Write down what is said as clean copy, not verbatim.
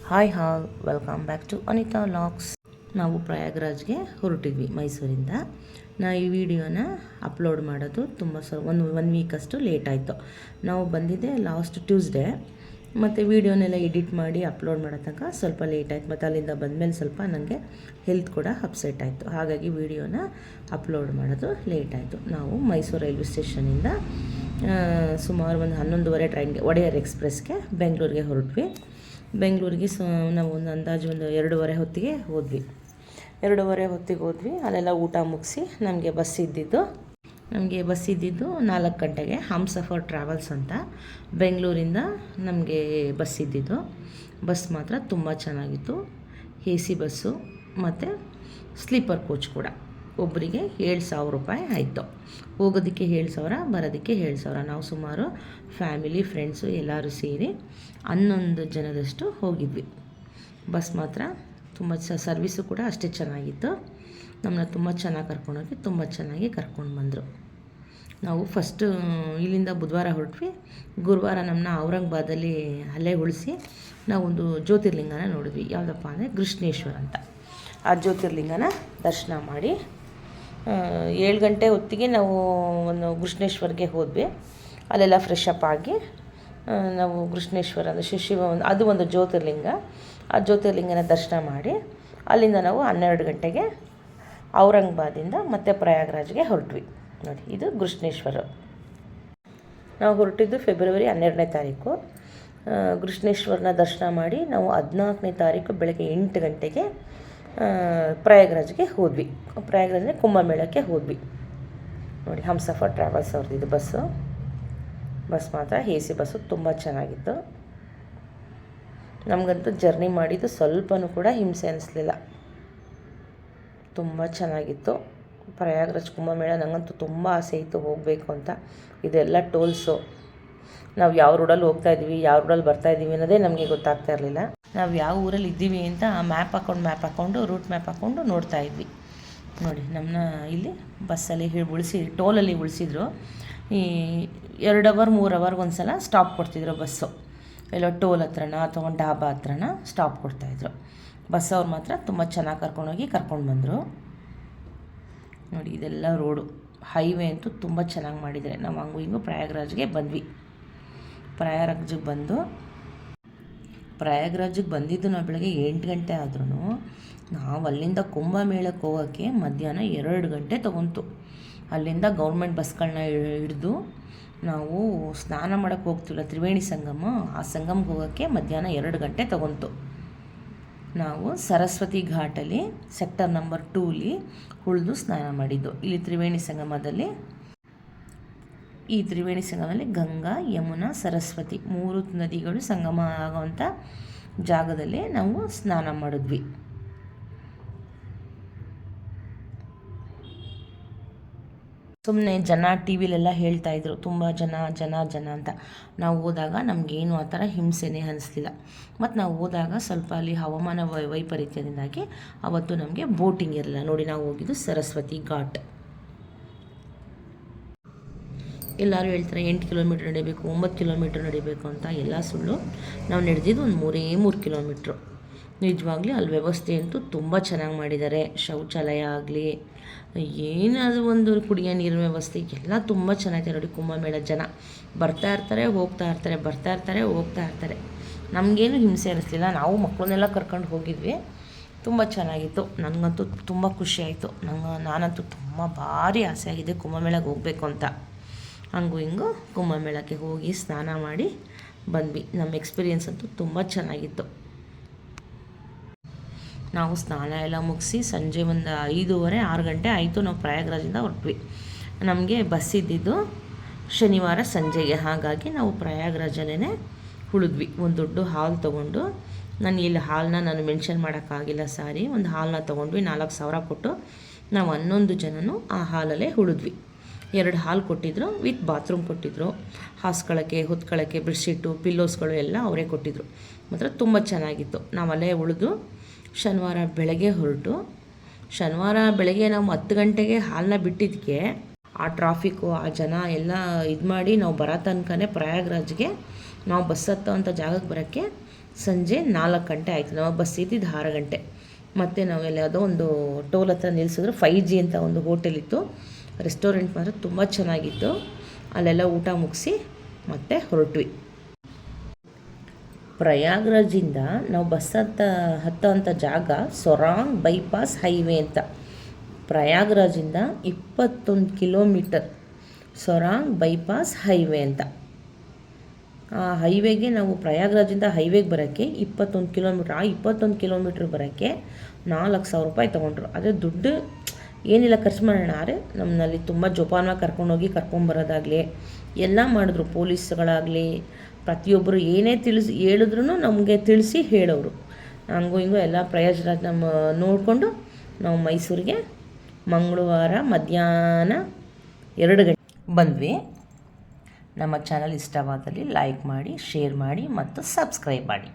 Hi all welcome back to Anita vlogs. ನಾವು ಪ್ರಯಾಗ್ರಾಜ್ಗೆ ಹೊರಟಿದ್ವಿ ಮೈಸೂರಿಂದ. ಈ ವಿಡಿಯೋನ ಅಪ್ಲೋಡ್ ಮಾಡೋದು ತುಂಬ ಒನ್ ವೀಕಷ್ಟು ಲೇಟ್ ಆಯಿತು. ನಾವು ಬಂದಿದ್ದೆ ಲಾಸ್ಟ್ ಟ್ಯೂಸ್ಡೇ, ಮತ್ತು ವೀಡಿಯೋನೆಲ್ಲ ಎಡಿಟ್ ಮಾಡಿ ಅಪ್ಲೋಡ್ ಮಾಡೋ ತನಕ ಸ್ವಲ್ಪ ಲೇಟ್ ಆಯಿತು. ಮತ್ತು ಅಲ್ಲಿಂದ ಬಂದಮೇಲೆ ಸ್ವಲ್ಪ ನನಗೆ ಹೆಲ್ತ್ ಕೂಡ ಅಪ್ಸೆಟ್ ಆಯಿತು, ಹಾಗಾಗಿ ವೀಡಿಯೋನ ಅಪ್ಲೋಡ್ ಮಾಡೋದು ಲೇಟ್ ಆಯಿತು. ನಾವು ಮೈಸೂರು ರೈಲ್ವೆ ಸ್ಟೇಷನಿಂದ ಸುಮಾರು ಒಂದು 11:30 ಟ್ರೈನ್ಗೆ ಒಡೆಯರ್ ಎಕ್ಸ್ಪ್ರೆಸ್ಗೆ ಬೆಂಗಳೂರಿಗೆ ಹೊರಟ್ವಿ. ಬೆಂಗಳೂರಿಗೆ ನಾವು ಒಂದು ಅಂದಾಜು ಒಂದು 2:30 ಹೊತ್ತಿಗೆ ಹೋದ್ವಿ. 2:30 ಹೊತ್ತಿಗೆ ಹೋದ್ವಿ. ಅಲ್ಲೆಲ್ಲ ಊಟ ಮುಗಿಸಿ ನಮಗೆ ಬಸ್ ಇದ್ದಿದ್ದು 4 ಗಂಟೆಗೆ. ಹಮ್ಸಫರ್ ಟ್ರಾವೆಲ್ಸ್ ಅಂತ ಬೆಂಗಳೂರಿಂದ ನಮಗೆ ಬಸ್ ಇದ್ದಿದ್ದು. ಬಸ್ ಮಾತ್ರ ತುಂಬ ಚೆನ್ನಾಗಿತ್ತು. AC ಬಸ್ಸು ಮತ್ತು ಸ್ಲೀಪರ್ ಕೋಚ್ ಕೂಡ. ಒಬ್ಬರಿಗೆ 7,000 ರೂಪಾಯಿ ಆಯಿತು. ಹೋಗೋದಕ್ಕೆ 7,000, ಬರೋದಕ್ಕೆ 7,000. ನಾವು ಸುಮಾರು ಫ್ಯಾಮಿಲಿ ಫ್ರೆಂಡ್ಸು ಎಲ್ಲರೂ ಸೇರಿ 11 ಜನದಷ್ಟು ಹೋಗಿದ್ವಿ. ಬಸ್ ಮಾತ್ರ ತುಂಬ ಸರ್ವಿಸು ಕೂಡ ಅಷ್ಟೇ ಚೆನ್ನಾಗಿತ್ತು. ನಮ್ಮನ್ನ ತುಂಬ ಚೆನ್ನಾಗಿ ಕರ್ಕೊಂಡೋಗಿ ತುಂಬ ಚೆನ್ನಾಗಿ ಕರ್ಕೊಂಡು ಬಂದರು. ನಾವು ಫಸ್ಟು ಇಲ್ಲಿಂದ ಬುಧವಾರ ಹೊರಟ್ವಿ. ಗುರುವಾರ ನಮ್ಮನ್ನ ಔರಂಗಾಬಾದಲ್ಲಿ ಅಲ್ಲೇ ಉಳಿಸಿ ನಾವೊಂದು ಜ್ಯೋತಿರ್ಲಿಂಗನ ನೋಡಿದ್ವಿ. ಯಾವುದಪ್ಪ ಅಂದರೆ ಕೃಷ್ಣೇಶ್ವರ ಅಂತ. ಆ ಜ್ಯೋತಿರ್ಲಿಂಗನ ದರ್ಶನ ಮಾಡಿ 7 ಗಂಟೆ ಹೊತ್ತಿಗೆ ನಾವು ಒಂದು ಕೃಷ್ಣೇಶ್ವರ್ಗೆ ಹೋದ್ವಿ. ಅಲ್ಲೆಲ್ಲ ಫ್ರೆಶ್ ಅಪ್ ಆಗಿ ನಾವು ಕೃಷ್ಣೇಶ್ವರ ಅಂದರೆ ಶಿವ ಅದು ಒಂದು ಜ್ಯೋತಿರ್ಲಿಂಗ. ಆ ಜ್ಯೋತಿರ್ಲಿಂಗನ ದರ್ಶನ ಮಾಡಿ ಅಲ್ಲಿಂದ ನಾವು 12 ಗಂಟೆಗೆ ಔರಂಗಾಬಾದಿಂದ ಮತ್ತೆ ಪ್ರಯಾಗ್ರಾಜ್ಗೆ ಹೊರಟ್ವಿ. ನೋಡಿ, ಇದು ಕೃಷ್ಣೇಶ್ವರ. ನಾವು ಹೊರಟಿದ್ದು ಫೆಬ್ರವರಿ 12ನೇ ತಾರೀಕು. ಕೃಷ್ಣೇಶ್ವರನ ದರ್ಶನ ಮಾಡಿ ನಾವು 14ನೇ ತಾರೀಕು ಬೆಳಗ್ಗೆ 8 ಗಂಟೆಗೆ ಪ್ರಯಾಗ್ರಾಜ್ಗೆ ಹೋದ್ವಿ. ಪ್ರಯಾಗ್ರಾಜ್ಗೆ ಕುಂಭಮೇಳಕ್ಕೆ ಹೋದ್ವಿ. ನೋಡಿ, ಹಮ್ಸಫರ್ ಟ್ರಾವೆಲ್ಸ್ ಅವ್ರದ್ದು ಬಸ್ಸು. ಬಸ್ ಮಾತ್ರ AC ಬಸ್ಸು ತುಂಬ ಚೆನ್ನಾಗಿತ್ತು. ನಮಗಂತೂ ಜರ್ನಿ ಮಾಡಿದ್ದು ಸ್ವಲ್ಪನೂ ಕೂಡ ಹಿಂಸೆ ಅನ್ನಿಸ್ಲಿಲ್ಲ. ತುಂಬ ಚೆನ್ನಾಗಿತ್ತು. ಪ್ರಯಾಗ್ರಾಜ್ ಕುಂಭಮೇಳ ನನಗಂತೂ ತುಂಬ ಆಸೆ ಇತ್ತು ಹೋಗಬೇಕು ಅಂತ. ಇದೆಲ್ಲ ಟೋಲ್ಸು. ನಾವು ಯಾವ ರೋಡಲ್ಲಿ ಹೋಗ್ತಾಯಿದ್ದೀವಿ, ಯಾವ ರೋಡಲ್ಲಿ ಬರ್ತಾಯಿದ್ದೀವಿ ಅನ್ನೋದೇ ನಮಗೆ ಗೊತ್ತಾಗ್ತಾ ಇರಲಿಲ್ಲ. ನಾವು ಯಾವ ಊರಲ್ಲಿ ಇದ್ದೀವಿ ಅಂತ ಮ್ಯಾಪ್ ಹಾಕ್ಕೊಂಡು ರೂಟ್ ಮ್ಯಾಪ್ ಹಾಕ್ಕೊಂಡು ನೋಡ್ತಾ ಇದ್ವಿ. ನೋಡಿ, ನಮ್ಮನ್ನ ಇಲ್ಲಿ ಬಸ್ಸಲ್ಲಿ ಟೋಲಲ್ಲಿ ಉಳಿಸಿದ್ರು. ಈ 2 ಅವರ್ 3 ಅವರ್ಗೆ ಒಂದು ಸಲ ಸ್ಟಾಪ್ ಕೊಡ್ತಿದ್ರು ಬಸ್ಸು. ಎಲ್ಲೋ ಟೋಲ್ ಹತ್ರನ ಅಥವಾ ಒಂದು ಡಾಬಾ ಹತ್ರನ ಸ್ಟಾಪ್ ಕೊಡ್ತಾಯಿದ್ರು. ಬಸ್ ಅವ್ರು ಮಾತ್ರ ತುಂಬ ಚೆನ್ನಾಗಿ ಕರ್ಕೊಂಡು ಬಂದರು. ನೋಡಿ, ಇದೆಲ್ಲ ರೋಡು ಹೈವೇ ಅಂತೂ ತುಂಬ ಚೆನ್ನಾಗಿ ಮಾಡಿದ್ದಾರೆ. ನಾವು ಹಂಗೂ ಹಿಂಗೂ ಪ್ರಯಾಗ್ರಾಜ್ಗೆ ಬಂದ್ವಿ. ಪ್ರಯಾಗ್ರಾಜ್ಗೆ ಬಂದಿದ್ದು ನಾವು ಬೆಳಗ್ಗೆ 8 ಗಂಟೆ ಆದ್ರೂ ನಾವು ಅಲ್ಲಿಂದ ಕುಂಭಮೇಳಕ್ಕೆ ಹೋಗೋಕ್ಕೆ ಮಧ್ಯಾಹ್ನ 2 ಗಂಟೆ ತೊಗೊಂತು. ಅಲ್ಲಿಂದ ಗೌರ್ಮೆಂಟ್ ಬಸ್ಗಳನ್ನ ಹಿಡಿದು ನಾವು ಸ್ನಾನ ಮಾಡೋಕ್ಕೆ ಹೋಗ್ತಿಲ್ಲ, ತ್ರಿವೇಣಿ ಸಂಗಮ, ಆ ಸಂಗಮ್ಗೆ ಹೋಗೋಕ್ಕೆ ಮಧ್ಯಾಹ್ನ 2 ಗಂಟೆ ತೊಗೊಂತು. ನಾವು ಸರಸ್ವತಿ ಘಾಟಲ್ಲಿ ಸೆಕ್ಟರ್ ನಂಬರ್ 2ಲಿ ಉಳಿದು ಸ್ನಾನ ಮಾಡಿದ್ದು. ಇಲ್ಲಿ ತ್ರಿವೇಣಿ ಸಂಗಮದಲ್ಲಿ ಗಂಗಾ, ಯಮುನಾ, ಸರಸ್ವತಿ 3 ನದಿಗಳು ಸಂಗಮ ಆಗೋವಂಥ ಜಾಗದಲ್ಲಿ ನಾವು ಸ್ನಾನ ಮಾಡಿದ್ವಿ. ಸುಮ್ಮನೆ ಜನ ಟಿ ವಿಲೆಲ್ಲ ಹೇಳ್ತಾಯಿದ್ರು ತುಂಬ ಜನ ಅಂತ. ನಾವು ಹೋದಾಗ ನಮಗೇನು ಆ ಥರ ಹಿಂಸೆನೇ ಅನ್ನಿಸ್ಲಿಲ್ಲ. ಮತ್ತು ನಾವು ಹೋದಾಗ ಸ್ವಲ್ಪ ಅಲ್ಲಿ ಹವಾಮಾನ ವೈಪರೀತ್ಯದಿಂದಾಗಿ ಅವತ್ತು ನಮಗೆ ಬೋಟಿಂಗ್ ಇರಲಿಲ್ಲ. ನೋಡಿ, ನಾವು ಹೋಗಿದ್ದು ಸರಸ್ವತಿ ಘಾಟ್. ಎಲ್ಲರೂ ಹೇಳ್ತಾರೆ 8 ಕಿಲೋಮೀಟ್ರ್ ನಡಿಬೇಕು, 9 ಕಿಲೋಮೀಟ್ರ್ ನಡಿಬೇಕು ಅಂತ. ಎಲ್ಲ ಸುಳ್ಳು. ನಾವು ನಡೆದಿದ್ದು ಒಂದು 3 ಕಿಲೋಮೀಟ್ರು. ನಿಜವಾಗ್ಲೂ ಅಲ್ಲಿ ವ್ಯವಸ್ಥೆ ಅಂತೂ ತುಂಬ ಚೆನ್ನಾಗಿ ಮಾಡಿದ್ದಾರೆ. ಶೌಚಾಲಯ ಆಗಲಿ, ಏನಾದರೂ ಒಂದು ಕುಡಿಯೋ ನೀರಿನ ವ್ಯವಸ್ಥೆ ಎಲ್ಲ ತುಂಬ ಚೆನ್ನಾಗಿದೆ. ನೋಡಿ, ಕುಂಭಮೇಳ ಜನ ಬರ್ತಾ ಇರ್ತಾರೆ, ಹೋಗ್ತಾ ಇರ್ತಾರೆ. ನಮಗೇನು ಹಿಂಸೆ ಅನ್ನಿಸ್ಲಿಲ್ಲ. ನಾವು ಮಕ್ಕಳನ್ನೆಲ್ಲ ಕರ್ಕೊಂಡು ಹೋಗಿದ್ವಿ. ತುಂಬ ಚೆನ್ನಾಗಿತ್ತು. ನನಗಂತೂ ತುಂಬ ಖುಷಿ ಆಯಿತು. ನಾನಂತೂ ತುಂಬ ಭಾರಿ ಆಸೆ ಆಗಿದೆ ಕುಂಭಮೇಳಕ್ಕೆ ಹೋಗಬೇಕು ಅಂತ. ಹಂಗೂ ಹಿಂಗೂ ಕುಂಭಮೇಳಕ್ಕೆ ಹೋಗಿ ಸ್ನಾನ ಮಾಡಿ ಬಂದ್ವಿ. ನಮ್ಮ ಎಕ್ಸ್ಪೀರಿಯೆನ್ಸ್ ಅಂತೂ ತುಂಬ ಚೆನ್ನಾಗಿತ್ತು. ನಾವು ಸ್ನಾನ ಎಲ್ಲ ಮುಗಿಸಿ ಸಂಜೆ ಒಂದು 5:30 6 ಗಂಟೆ ಆಯಿತು. ನಾವು ಪ್ರಯಾಗ್ರಾಜಿಂದ ಹೊರಟ್ವಿ. ನಮಗೆ ಬಸ್ ಇದ್ದಿದ್ದು ಶನಿವಾರ ಸಂಜೆಗೆ, ಹಾಗಾಗಿ ನಾವು ಪ್ರಯಾಗ್ರಾಜಲ್ಲೇ ಉಳಿದ್ವಿ. ಒಂದು ದೊಡ್ಡ ಹಾಲ್ ತೊಗೊಂಡು, ಇಲ್ಲಿ ಹಾಲ್ನ ನಾನು ಮೆನ್ಷನ್ ಮಾಡೋಕ್ಕಾಗಿಲ್ಲ, ಸಾರಿ. ಒಂದು ಹಾಲ್ನ ತೊಗೊಂಡ್ವಿ. 4,000 ಕೊಟ್ಟು ನಾವು 11 ಜನನೂ ಆ ಹಾಲಲ್ಲೇ ಉಳಿದ್ವಿ. 2 ಹಾಲ್ ಕೊಟ್ಟಿದ್ರು, ವಿತ್ ಬಾತ್ರೂಮ್ ಕೊಟ್ಟಿದ್ರು. ಹಾಸ್ಕೊಳ್ಳೋಕ್ಕೆ, ಹೊತ್ಕೊಳ್ಳೋಕ್ಕೆ ಬೆಡ್ಶೀಟು, ಪಿಲ್ಲೋಸ್ಗಳು ಎಲ್ಲ ಅವರೇ ಕೊಟ್ಟಿದ್ರು. ಮಾತ್ರ ತುಂಬ ಚೆನ್ನಾಗಿತ್ತು. ನಾವಲ್ಲೇ ಉಳಿದು ಶನಿವಾರ ಬೆಳಗ್ಗೆ ಹೊರಟು, ಶನಿವಾರ ಬೆಳಗ್ಗೆ ನಾವು 10 ಗಂಟೆಗೆ ಹಾಲನ್ನ ಬಿಟ್ಟಿದ್ದಕ್ಕೆ ಆ ಟ್ರಾಫಿಕ್ಕು, ಆ ಜನ ಎಲ್ಲ ಇದು ಮಾಡಿ ನಾವು ಬರೋ ತನಕನೇ ಪ್ರಯಾಗ್ರಾಜ್ಗೆ ನಾವು ಬಸ್ ಹತ್ತೋವಂಥ ಜಾಗಕ್ಕೆ ಬರೋಕ್ಕೆ ಸಂಜೆ 4 ಗಂಟೆ ಆಯಿತು. ನಾವು ಬಸ್ ಇದ್ದಿದ್ದು 6 ಗಂಟೆ. ಮತ್ತು ನಾವೆಲ್ಲ ಯಾವುದೋ ಒಂದು ಟೋಲ್ ಹತ್ರ ನಿಲ್ಲಿಸಿದ್ರು. 5G ಅಂತ ಒಂದು ಹೋಟೆಲ್ ಇತ್ತು. ರೆಸ್ಟೋರೆಂಟ್ ಮಾತ್ರ ತುಂಬ ಚೆನ್ನಾಗಿತ್ತು. ಅಲ್ಲೆಲ್ಲ ಊಟ ಮುಗಿಸಿ ಮತ್ತೆ ಹೊರಟ್ವಿ. ಪ್ರಯಾಗ್ರಾಜಿಂದ ನಾವು ಬಸ್ ಹತ್ತೋಂಥ ಜಾಗ ಸೊರಾಂಗ್ ಬೈಪಾಸ್ ಹೈವೇ ಅಂತ. ಪ್ರಯಾಗ್ರಾಜಿಂದ 21 ಕಿಲೋಮೀಟರ್ ಸೊರಾಂಗ್ ಬೈಪಾಸ್ ಹೈವೇ ಅಂತ. ಆ ಹೈವೇಗೆ ನಾವು ಪ್ರಯಾಗ್ರಾಜಿಂದ ಹೈವೇಗೆ ಬರೋಕ್ಕೆ 21 ಕಿಲೋಮೀಟ್ರ್. ಆ 21 ಕಿಲೋಮೀಟ್ರ್ ಬರೋಕ್ಕೆ 4,000 ರೂಪಾಯಿ ತೊಗೊಂಡ್ರು. ಆದರೆ ದುಡ್ಡು ಏನಿಲ್ಲ, ಖರ್ಚು ಮಾಡೋಣ. ಆದರೆ ನಮ್ಮಲ್ಲಿ ತುಂಬ ಜೋಪಾನವಾಗಿ ಕರ್ಕೊಂಡೋಗಿ ಕರ್ಕೊಂಬರೋದಾಗಲಿ ಎಲ್ಲ ಮಾಡಿದ್ರು. ಪೊಲೀಸ್ಗಳಾಗಲಿ ಪ್ರತಿಯೊಬ್ಬರು ಏನೇ ಹೇಳಿದ್ರು ನಮಗೆ ತಿಳಿಸಿ ಹೇಳೋರು. ಹಂಗೂ ಹಿಂಗೂ ಎಲ್ಲ ಪ್ರಯಾಗ್ರಾಜ್ ನಮ್ಮ ನೋಡಿಕೊಂಡು ನಾವು ಮೈಸೂರಿಗೆ ಮಂಗಳವಾರ ಮಧ್ಯಾಹ್ನ 2 ಗಂಟೆ ಬಂದ್ವಿ. ನಮ್ಮ ಚಾನಲ್ ಇಷ್ಟವಾದಲ್ಲಿ ಲೈಕ್ ಮಾಡಿ, ಶೇರ್ ಮಾಡಿ ಮತ್ತು ಸಬ್ಸ್ಕ್ರೈಬ್ ಮಾಡಿ.